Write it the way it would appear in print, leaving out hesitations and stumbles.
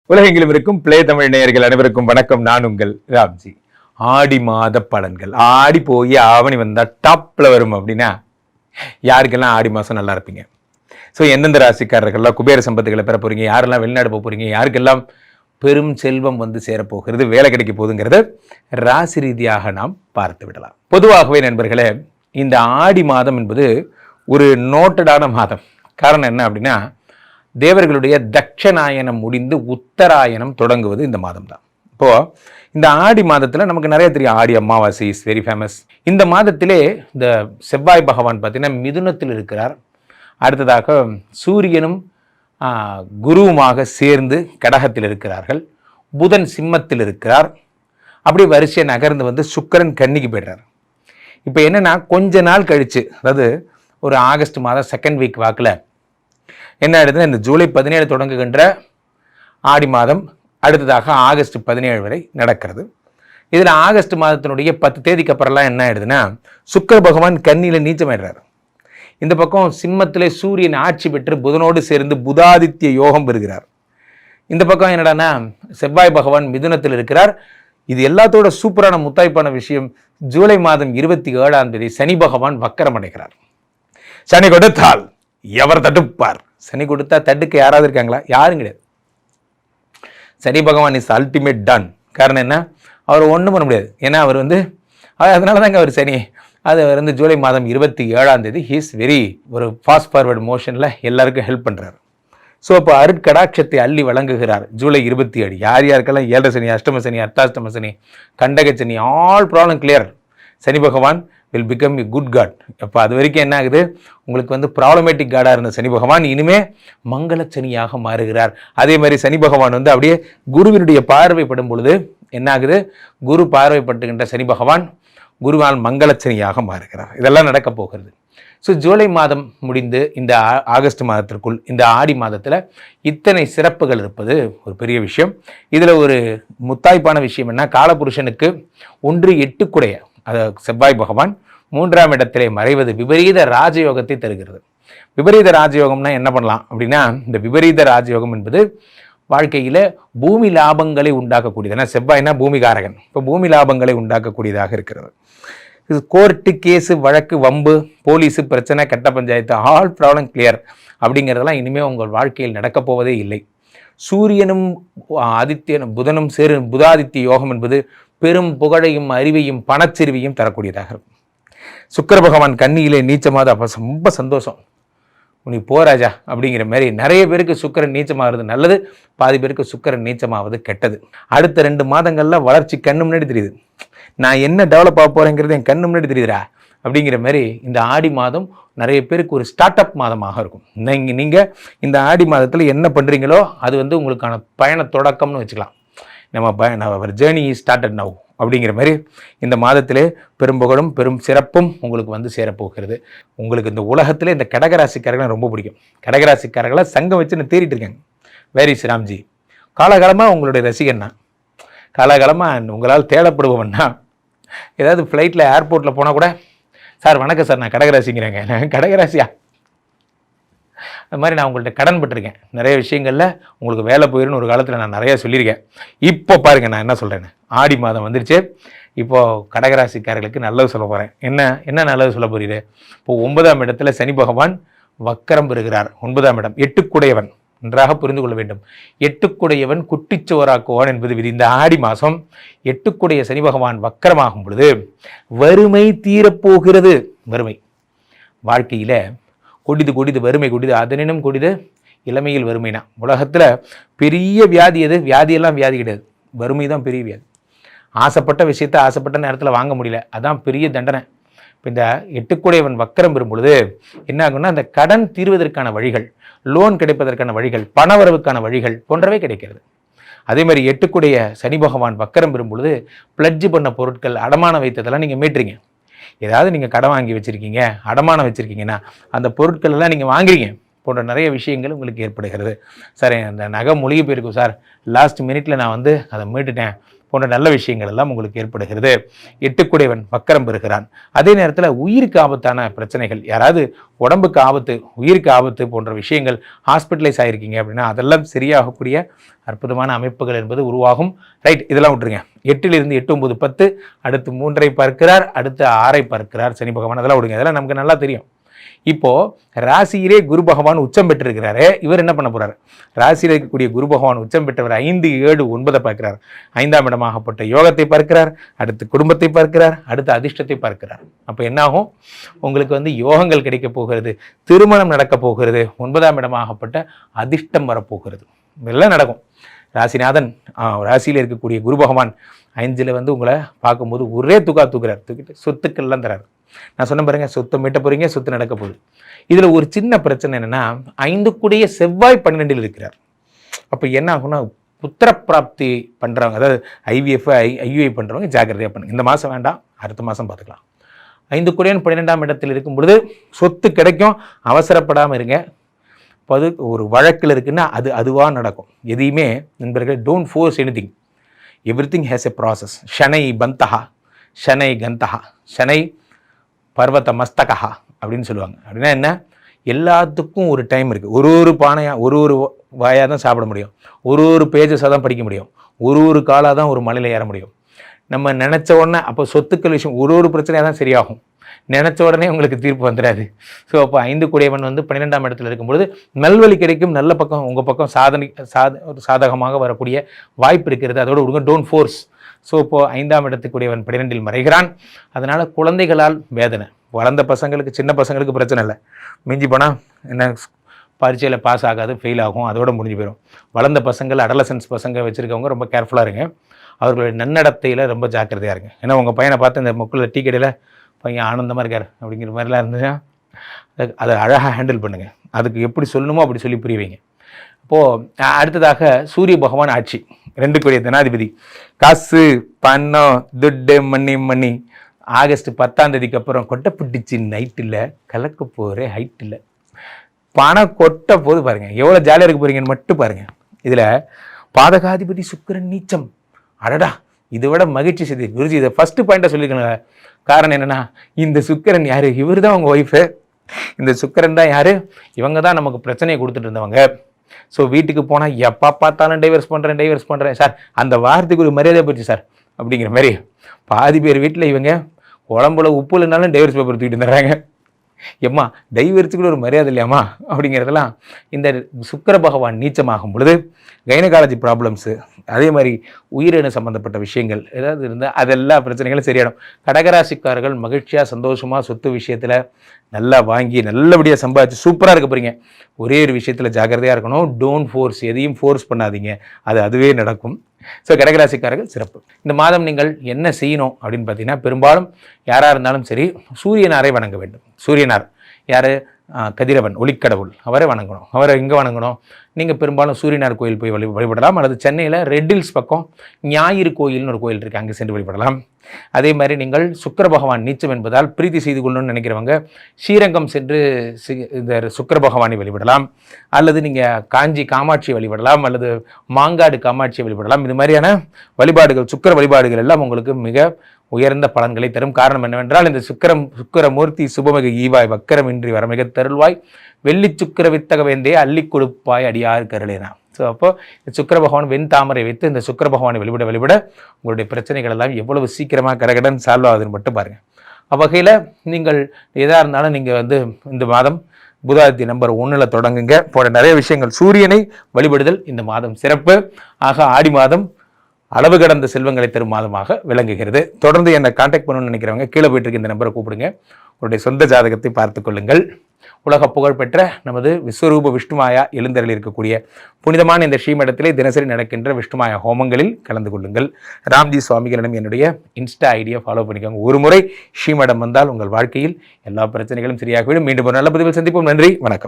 உலகெங்கிலும் இருக்கும் பிளே தமிழ் நேயர்கள் அனைவருக்கும் வணக்கம். நான் உங்கள் ராம்ஜி. ஆடி மாத பலன்கள். ஆடி போய் ஆவணி வந்தா டாப்ல வரும் அப்படின்னா யாருக்கெல்லாம் ஆடி மாசம் நல்லா இருப்பீங்க? ஸோ எந்தெந்த ராசிக்காரர்கள்லாம் குபேர சம்பத்துகளை பெற போறீங்க, யாரெல்லாம் வெளிநாடு போக போறீங்க, யாருக்கெல்லாம் பெரும் செல்வம் வந்து சேரப்போகிறது, வேலை கிடைக்க போகுதுங்கிறத ராசி ரீதியாக நாம் பார்த்து விடலாம். பொதுவாகவே நண்பர்களே, இந்த ஆடி மாதம் என்பது ஒரு நோட்டடான மாதம். காரணம் என்ன அப்படின்னா, தேவர்களுடைய தட்சநாயனம் முடிந்து உத்தராயணம் தொடங்குவது இந்த மாதம் தான். இப்போது இந்த ஆடி மாதத்தில் நமக்கு நிறைய தெரியும். Aadi Amavasai is very famous. இந்த மாதத்திலே இந்த செவ்வாய் பகவான் பார்த்தீங்கன்னா மிதுனத்தில் இருக்கிறார். அடுத்ததாக சூரியனும் குருவுமாக சேர்ந்து கடகத்தில் இருக்கிறார்கள். புதன் சிம்மத்தில் இருக்கிறார். அப்படி வரிசையை நகர்ந்து வந்து சுக்கிரன் கன்னிக்கு போய்டுறார். இப்போ என்னென்னா, கொஞ்ச நாள் கழித்து, அதாவது ஒரு ஆகஸ்ட் மாதம் செகண்ட் வீக் வாக்கில் என்ன ஆயிடுதுன்னா, இந்த ஜூலை 17 தொடங்குகின்ற ஆடி மாதம் அடுத்ததாக ஆகஸ்ட் 17 வரை நடக்கிறது. இதில் ஆகஸ்ட் மாதத்தினுடைய 10 தேதிக்கு அப்புறம்லாம் என்ன ஆயிடுதுன்னா, சுக்கிர பகவான் கன்னியில் நீச்சமாயிடுறாரு. இந்த பக்கம் சிம்மத்திலே சூரியன் ஆட்சி பெற்று புதனோடு சேர்ந்து புதாதித்ய யோகம் பெறுகிறார். இந்த பக்கம் என்னடானா செவ்வாய் பகவான் மிதுனத்தில் இருக்கிறார். இது எல்லாத்தோட சூப்பரான முத்தாய்ப்பான விஷயம், ஜூலை மாதம் 27ஆம் தேதி சனி பகவான் வக்கரம் அடைகிறார். சனி கொடுத்தால் எவர் தடுப்பார்? சனி கொடுத்தா தடுக்க யாராவது இருக்காங்களா? யாரும் கிடையாது. சனி பகவான் இஸ் அல்டிமேட் டன். காரணம் என்ன? அவர் ஒன்றும் பண்ண முடியாது. ஏன்னா அவர் அதனால தாங்க அவர் சனி. அது ஜூலை மாதம் 27ஆம் தேதி ஹீஸ் வெரி ஒரு ஃபாஸ்ட் ஃபார்வர்டு மோஷனில் எல்லாருக்கும் ஹெல்ப் பண்ணுறாரு. ஸோ அப்போ அருட்கடாட்சத்தை அள்ளி வழங்குகிறார் ஜூலை 27. யாருக்கெல்லாம் 7 சனி, அஷ்டம சனி, அர்த்தாஷ்டம சனி, கண்டக Shani, all problem clear. Shani பகவான் will become a good god. அப்போ அது வரைக்கும் என்ன ஆகுது, உங்களுக்கு ப்ராப்ளமேட்டிக் காடாக இருந்த சனி பகவான் இனிமே மங்கள சனியாக மாறுகிறார். அதே மாதிரி சனி பகவான் அப்படியே குருவினுடைய பார்வைப்படும் பொழுது என்ன ஆகுது, குரு பார்வைப்பட்டுகின்ற சனி பகவான் குருவால் மங்கள சனியாக மாறுகிறார். இதெல்லாம் நடக்க போகிறது. ஸோ ஜூலை மாதம் முடிந்து இந்த ஆகஸ்ட் மாதத்திற்குள் இந்த ஆடி மாதத்தில் இத்தனை சிறப்புகள் இருப்பது ஒரு பெரிய விஷயம். இதில் ஒரு முத்தாய்ப்பான விஷயம் என்ன, காலபுருஷனுக்கு 1-8 குடைய செவ்வாய் பகவான் 3ஆம் இடத்திலே மறைவது விபரீத ராஜயோகத்தை தருகிறது. விபரீத ராஜயோகம்னா என்ன பண்ணலாம் அப்படின்னா, இந்த விபரீத ராஜயோகம் என்பது வாழ்க்கையில் பூமி லாபங்களை உண்டாக்கக்கூடியது. ஏன்னா செவ்வாய்னா பூமிகாரகன். இப்போ பூமி லாபங்களை உண்டாக்கக்கூடியதாக இருக்கிறது. இது கோர்ட்டு, கேஸு, வழக்கு, வம்பு, போலீஸு பிரச்சனை, கட்ட பஞ்சாயத்து, ஆல் ப்ராப்ளம் கிளியர் அப்படிங்கிறதெல்லாம் இனிமேல் உங்கள் வாழ்க்கையில் நடக்கப் போவதே இல்லை. சூரியனும் ஆதித்யனும் புதனும் புதாதித்ய யோகம் என்பது பெரும் புகழையும் அறிவையும் பணச்சிறுவையும் தரக்கூடியதாக இருக்கும். சுக்கிர பகவான் கன்னியிலே நீச்சமாவது அப்போ ரொம்ப சந்தோஷம். நீ போராஜா அப்படிங்கிற மாதிரி. நிறைய பேருக்கு சுக்கிரன் நீச்சமாகிறது நல்லது, பாதி பேருக்கு சுக்கிரன் நீச்சமாவது கெட்டது. அடுத்த 2 மாதங்களில் வளர்ச்சி கண்ணு முன்னாடி தெரியுது. நான் என்ன டெவலப் ஆக போகிறேங்கிறது என் கண்ணு முன்னாடி தெரியுதுரா அப்படிங்கிற மாதிரி. இந்த ஆடி மாதம் நிறைய பேருக்கு ஒரு ஸ்டார்ட் அப் மாதமாக இருக்கும். நீங்கள் இந்த ஆடி மாதத்தில் என்ன பண்ணுறீங்களோ அது உங்களுக்கான பயண தொடக்கம்னு வச்சுக்கலாம். நம்ம ஜேர்னி ஸ்டார்டட் நவ் அப்படிங்கிற மாதிரி இந்த மாதத்திலே பெரும்புகழும் பெரும் சிறப்பும் உங்களுக்கு சேரப்போகிறது. உங்களுக்கு இந்த உலகத்தில் இந்த கடகராசிக்காரர்களை ரொம்ப பிடிக்கும். கடகராசிக்காரர்களை சங்கம் வச்சு நான் தேடிட்டு இருக்கேங்க. வேரி ஸ்ரீராம்ஜி காலகாலமாக உங்களுடைய ரசிகன்னா, காலகாலமாக உங்களால் தேடப்படுபவன்னா, ஏதாவது ஃப்ளைட்டில் ஏர்போர்ட்டில் போனால் கூட, சார் வணக்கம் சார், நான் கடகராசிங்கிறேங்க. கடகராசியா? அது மாதிரி நான் உங்கள்கிட்ட கடன் பட்டிருக்கேன். நிறைய விஷயங்களில் உங்களுக்கு வேலை போயிருன்னு ஒரு காலத்தில் நான் நிறையா சொல்லியிருக்கேன். இப்போ பாருங்கள் நான் என்ன சொல்கிறேன்னு. ஆடி மாதம் வந்துருச்சு. இப்போது கடகராசிக்காரர்களுக்கு நல்லது சொல்ல போகிறேன். என்ன நல்லது சொல்ல போகிறீரு? இப்போது 9ஆம் இடத்துல சனி பகவான் வக்கரம் பெறுகிறார். 9ஆம் இடம் 8குடையவன். நன்றாக புரிந்து கொள்ள வேண்டும். 8குடையவன் குட்டிச்சோராக்குவான் என்பது விதி. இந்த ஆடி மாதம் 8குடைய சனி பகவான் வக்கரமாகும் பொழுது வறுமை தீரப்போகிறது. வறுமை வாழ்க்கையில் கொடிது வறுமை கொடிது, அதனினும் கொடிது இளமையில் வறுமைனா. உலகத்தில் பெரிய வியாதி எது? வியாதியெல்லாம் வியாதி கிடையாது, வறுமை தான் பெரிய வியாதி. ஆசைப்பட்ட விஷயத்தை ஆசைப்பட்ட நேரத்தில் வாங்க முடியல, அதான் பெரிய தண்டனை. இப்போ இந்த 8குடையவன் வக்கரம் பெறும் பொழுது என்ன ஆகும்னா, அந்த கடன் தீர்வதற்கான வழிகள், லோன் கிடைப்பதற்கான வழிகள், பணவரவுக்கான வழிகள் போன்றவை கிடைக்கிறது. அதே மாதிரி 8குடைய சனி பகவான் வக்கரம் பெறும் பொழுது பிளட்ஜ் பண்ண பொருட்கள், அடமானம் வைத்ததெல்லாம் நீங்கள் மீட்டுறீங்க. ஏதாவது நீங்கள் கடன் வாங்கி வச்சுருக்கீங்க, அடமானம் வச்சுருக்கீங்கன்னா அந்த பொருட்கள் எல்லாம் நீங்கள் வாங்குறீங்க போன்ற நிறைய விஷயங்கள் உங்களுக்கு ஏற்படுகிறது. சார் அந்த நகை மூழ்கி போயிருக்கும் சார், லாஸ்ட் மினிட்ல நான் அதை மீட்டுட்டேன், போன்ற நல்ல விஷயங்கள் எல்லாம் உங்களுக்கு ஏற்படுகிறது. 8 வக்கரம் பெறுகிறான். அதே நேரத்தில் உயிருக்கு ஆபத்தான பிரச்சனைகள், யாராவது உடம்புக்கு ஆபத்து, உயிருக்கு ஆபத்து போன்ற விஷயங்கள், ஹாஸ்பிட்டலைஸ் ஆகிருக்கீங்க அப்படின்னா அதெல்லாம் சரியாகக்கூடிய அற்புதமான அமைப்புகள் என்பது உருவாகும். ரைட், இதெல்லாம் விட்டுருங்க. 8 8 9 10, அடுத்து 3 பார்க்கிறார், அடுத்து 6 பார்க்கிறார் சனி பகவான். அதெல்லாம் விடுங்க, அதெல்லாம் நமக்கு நல்லா தெரியும். இப்போ ராசியிலே குரு பகவான் உச்சம் பெற்றிருக்கிறாரு. இவர் என்ன பண்ண போறாரு? ராசியில் இருக்கக்கூடிய குரு பகவான் உச்சம் பெற்றவர் 5 7 9 பார்க்கிறார். 5ஆம் இடமாகப்பட்ட யோகத்தை பார்க்கிறார், அடுத்து குடும்பத்தை பார்க்கிறார், அடுத்து அதிர்ஷ்டத்தை பார்க்கிறார். அப்போ என்ன ஆகும்? உங்களுக்கு வந்து யோகங்கள் கிடைக்க போகிறது, திருமணம் நடக்க போகிறது, 9ஆம் இடமாகப்பட்ட அதிர்ஷ்டம் வரப்போகிறது. இதெல்லாம் நடக்கும். ராசிநாதன் ராசியில் இருக்கக்கூடிய குரு பகவான் 5ல் வந்து உங்களை பார்க்கும்போது ஒரே தூக்குறார், தூக்கிட்டு சொத்துக்கள்லாம் தராரு. நான் சொன்ன பாருங்க, சொத்தை மீட்ட போறீங்க, சொத்து நடக்க போகுது. இதுல ஒரு சின்ன பிரச்சனை என்னன்னா, 5 செவ்வாய் 12 இருக்கிறார். அப்ப என்ன ஆகும்னா, புத்திர பிராப்தி பண்றவங்க, அதாவது IVF IUI பண்றவங்க ஜாக்கிரதையா பண்ணுங்க. இந்த மாசம் வேண்டாம், அடுத்த மாசம் பார்த்துக்கலாம். 5 12ஆம் இடத்தில் இருக்கும் பொழுது சொத்து கிடைக்கும், அவசரப்படாமல் இருங்க. ஒரு வழக்கில் இருக்குன்னா அதுவாக நடக்கும். எதையுமே நண்பர்கள், don't force anything. Everything has a process. ஷனை பந்தகா, ஷனை கந்தகா, ஷனை பர்வத மஸ்தகா அப்படின்னு சொல்லுவாங்க. அப்படின்னா என்ன? எல்லாத்துக்கும் ஒரு டைம் இருக்குது. ஒரு பானையாக ஒரு வாயாக தான் சாப்பிட முடியும், ஒரு பேஜஸாக தான் படிக்க முடியும், ஒரு காலாக தான் ஒரு மலையில் ஏற முடியும். நம்ம நினச்ச உடனே அப்போ சொத்துக்கள் விஷயம் ஒரு பிரச்சனையாக தான் சரியாகும். நினச்ச உடனே உங்களுக்கு தீர்ப்பு வந்துடாது. ஸோ அப்போ 5 வந்து 12ஆம் இடத்துல இருக்கும்பொழுது நல்வழி கிடைக்கும், நல்ல பக்கம் உங்கள் பக்கம் சாதகமாக வரக்கூடிய வாய்ப்பு இருக்கிறது. அதோடு விடுங்க, டோன்ட் ஃபோர்ஸ். ஸோ இப்போது 5ஆம் இடத்துக்குரியவன் 12 மறைகிறான். அதனால் குழந்தைகளால் வேதனை. வளர்ந்த பசங்களுக்கு, சின்ன பசங்களுக்கு பிரச்சனை இல்லை, மிஞ்சி போனால் என்ன பரீட்சையில் பாஸ் ஆகாது, ஃபெயில் ஆகும், அதோட முடிஞ்சு போயிடும். வளர்ந்த பசங்கள், அடலசன்ஸ் பசங்க வச்சுருக்கவங்க ரொம்ப கேர்ஃபுல்லாக இருங்க. அவர்களுடைய நன்னடத்தையில் ரொம்ப ஜாக்கிரதையாக இருங்க. ஏன்னா உங்கள் பையனை பார்த்து இந்த முக்கில் டீ கடையில் பையன் ஆனந்தமாக இருக்கார் அப்படிங்கிற மாதிரிலாம் இருந்துச்சுன்னா அதை அழகாக ஹேண்டில் பண்ணுங்கள். அதுக்கு எப்படி சொல்லணுமோ அப்படி சொல்லி புரிய வைங்க. இப்போது அடுத்ததாக சூரிய பகவான் ஆட்சி, 2 ஜனாதிபதி. காசு பணம் துட்டு மணி ஆகஸ்ட் 10ஆம் தேதிக்கு அப்புறம் கொட்டை பிடிச்சி நைட்டில் கலக்க போகிற ஹைட்டில் பணம் கொட்ட போது பாருங்கள் எவ்வளோ ஜாலியாக இருக்க போகிறீங்கன்னு மட்டும் பாருங்கள். இதில் பாதகாதிபதி சுக்கிரன் நீச்சம். அடடா, இதை விட மகிழ்ச்சி செய்தி குருஜி. இதை ஃபர்ஸ்ட் பாயிண்டாக சொல்லியிருக்கணும். காரணம் என்னென்னா, இந்த சுக்கிரன் யார்? இவர் தான் உங்கள் ஒய்ஃபு. இந்த சுக்கிரன் தான் யார்? இவங்க தான் நமக்கு பிரச்சனையை கொடுத்துட்டு இருந்தவங்க. ஸோ வீட்டுக்கு போனால் எப்போ பார்த்தாலும் டைவர்ஸ் பண்ணுறேன் சார், அந்த வார்த்தைக்கு ஒரு மரியாதை போயிடுச்சு சார் அப்படிங்கிற மாதிரி. பாதி பேர் வீட்டில் இவங்க உடம்புல உப்பு இல்லைனாலும் டைவர்ஸ் பேப்பர் தூக்கிட்டு வந்துடுறாங்க. எம்மா டைவர்ஸுக்கு கூட ஒரு மரியாதை இல்லையாம்மா அப்படிங்கிறதெல்லாம் இந்த சுக்கிர பகவான் நீச்சமாகும் பொழுது கைனகாலஜி ப்ராப்ளம்ஸு, அதே மாதிரி உயிரின சம்மந்தப்பட்ட விஷயங்கள் ஏதாவது இருந்தால் அதெல்லாம் பிரச்சனைகளும் சரியாயிடும். கடகராசிக்காரர்கள் மகிழ்ச்சியாக சந்தோஷமாக சொத்து விஷயத்தில் நல்லா வாங்கி நல்லபடியாக சம்பாதிச்சு சூப்பராக இருக்க போகிறீங்க. ஒரே ஒரு விஷயத்தில் ஜாக்கிரதையாக இருக்கணும், டோன்ட் ஃபோர்ஸ். எதையும் ஃபோர்ஸ் பண்ணாதீங்க, அதுவே நடக்கும். ஸோ கடகராசிக்காரர்கள் சிறப்பு. இந்த மாதம் நீங்கள் என்ன செய்யணும் அப்படின்னு பார்த்தீங்கன்னா, பெரும்பாலும் யாராக இருந்தாலும் சரி சூரியனாரை வணங்க வேண்டும். சூரியனார் யார்? கதிரவன், ஒளிக்கடவுள், அவரை வணங்கணும். அவரை எங்கே வணங்கணும்? நீங்கள் பெரும்பாலும் சூரியனார் கோயில் போய் வழிபடலாம், அல்லது சென்னையில் ரெட் ஹில்ஸ் பக்கம் ஞாயிறு கோயில்னு ஒரு கோயில் இருக்குது, அங்கே சென்று வழிபடலாம். அதே மாதிரி நீங்கள் சுக்கிர பகவான் நீச்சம் என்பதால் பிரீத்தி செய்து கொள்ளணும்னு நினைக்கிறவங்க ஸ்ரீரங்கம் சென்று இந்த சுக்கிர பகவானை வழிபடலாம், அல்லது நீங்கள் காஞ்சி காமாட்சி வழிபடலாம், அல்லது மாங்காடு காமாட்சியை வழிபடலாம். இது மாதிரியான வழிபாடுகள், சுக்கிர வழிபாடுகள் எல்லாம் உங்களுக்கு மிக உயர்ந்த பலன்களை தரும். காரணம் என்னவென்றால், இந்த சுக்கிரமூர்த்தி சுபமிகு ஈவாய் வக்கரமின்றி வரமிக தருள்வாய் வெள்ளி சுக்கிர வித்தக வேந்தே அள்ளி கொடுப்பாய் அடியார் கருளேனா. ஸோ அப்போ சுக்கிர பகவான் வெண் தாமரை வைத்து இந்த சுக்கிர பகவானை வழிபட உங்களுடைய பிரச்சனைகள் எல்லாம் எவ்வளவு சீக்கிரமாக கடகடன் சால்வ் ஆகுதுன்னு மட்டும் பாருங்கள். அவ்வகையில் நீங்கள் எதாக இருந்தாலும் நீங்கள் வந்து இந்த மாதம் புதாதி நம்பர் 1 தொடங்குங்க. போன்ற நிறைய விஷயங்கள், சூரியனை வழிபடுதல் இந்த மாதம் சிறப்பு. ஆக ஆடி மாதம் அளவு கடந்த செல்வங்களை தரும் மாதமாக விளங்குகிறது. தொடர்ந்து என்னை கான்டாக்ட் பண்ணணும்னு நினைக்கிறவங்க கீழே போயிட்டு இருக்க இந்த நம்பரை கூப்பிடுங்க. உங்களுடைய சொந்த ஜாதகத்தை பார்த்து கொள்ளுங்கள். உலக புகழ்பெற்ற நமது விஸ்வரூப விஷ்ணுமாயா எழுந்தருளில் இருக்கக்கூடிய புனிதமான இந்த ஸ்ரீமடத்திலே தினசரி நடக்கின்ற விஷ்ணுமாயா ஹோமங்களில் கலந்து கொள்ளுங்கள். ராம்ஜி சுவாமிகளிடம் என்னுடைய இன்ஸ்டா ஐடியை ஃபாலோ பண்ணிக்கோங்க. ஒரு முறை ஸ்ரீமடம் வந்தால் உங்கள் வாழ்க்கையில் எல்லா பிரச்சனைகளும் சரியாகிவிடும். மீண்டும் ஒரு நல்ல பதிவில் சந்திப்போம். நன்றி, வணக்கம்.